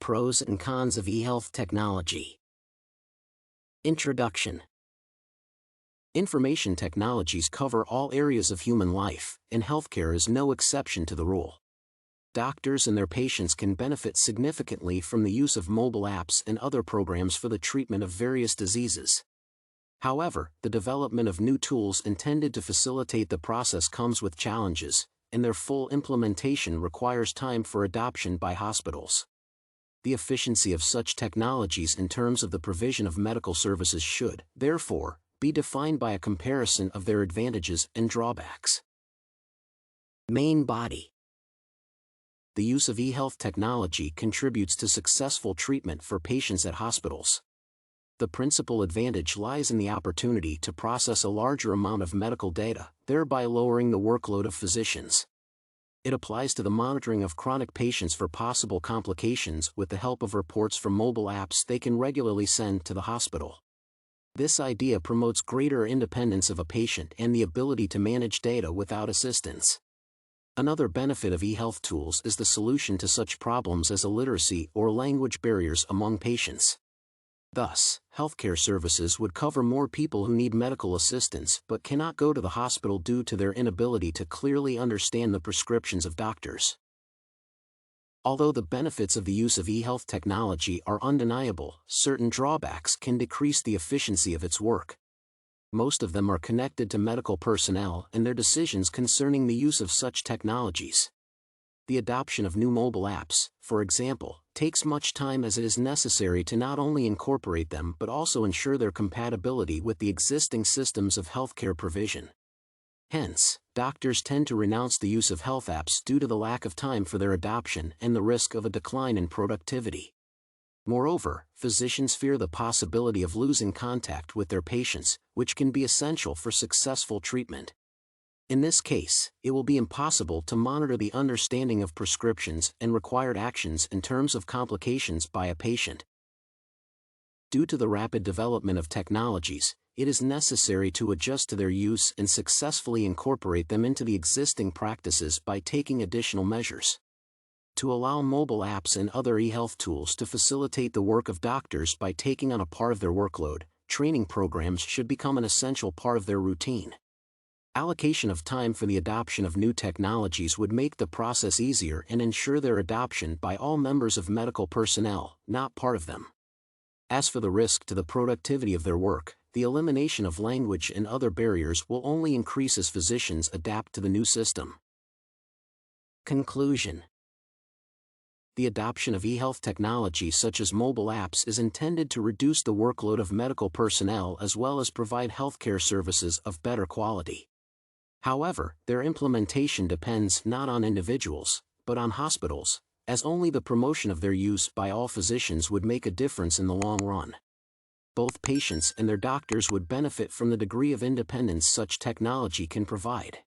Pros and cons of e-health technology. Introduction. Information technologies cover all areas of human life, and healthcare is no exception to the rule. Doctors and their patients can benefit significantly from the use of mobile apps and other programs for the treatment of various diseases. However, the development of new tools intended to facilitate the process comes with challenges, and their full implementation requires time for adoption by hospitals. The efficiency of such technologies in terms of the provision of medical services should, therefore, be defined by a comparison of their advantages and drawbacks. Main body. The use of e-health technology contributes to successful treatment for patients at hospitals. The principal advantage lies in the opportunity to process a larger amount of medical data, thereby lowering the workload of physicians. It applies to the monitoring of chronic patients for possible complications with the help of reports from mobile apps they can regularly send to the hospital. This idea promotes greater independence of a patient and the ability to manage data without assistance. Another benefit of e-health tools is the solution to such problems as illiteracy or language barriers among patients. Thus, healthcare services would cover more people who need medical assistance but cannot go to the hospital due to their inability to clearly understand the prescriptions of doctors. Although the benefits of the use of e-health technology are undeniable, certain drawbacks can decrease the efficiency of its work. Most of them are connected to medical personnel and their decisions concerning the use of such technologies. The adoption of new mobile apps, for example, takes much time as it is necessary to not only incorporate them but also ensure their compatibility with the existing systems of healthcare provision. Hence, doctors tend to renounce the use of health apps due to the lack of time for their adoption and the risk of a decline in productivity. Moreover, physicians fear the possibility of losing contact with their patients, which can be essential for successful treatment. In this case, it will be impossible to monitor the understanding of prescriptions and required actions in terms of complications by a patient. Due to the rapid development of technologies, it is necessary to adjust to their use and successfully incorporate them into the existing practices by taking additional measures. To allow mobile apps and other e-health tools to facilitate the work of doctors by taking on a part of their workload, training programs should become an essential part of their routine. Allocation of time for the adoption of new technologies would make the process easier and ensure their adoption by all members of medical personnel, not part of them. As for the risk to the productivity of their work, the elimination of language and other barriers will only increase as physicians adapt to the new system. Conclusion. The adoption of e-health technology such as mobile apps is intended to reduce the workload of medical personnel as well as provide healthcare services of better quality. However, their implementation depends not on individuals, but on hospitals, as only the promotion of their use by all physicians would make a difference in the long run. Both patients and their doctors would benefit from the degree of independence such technology can provide.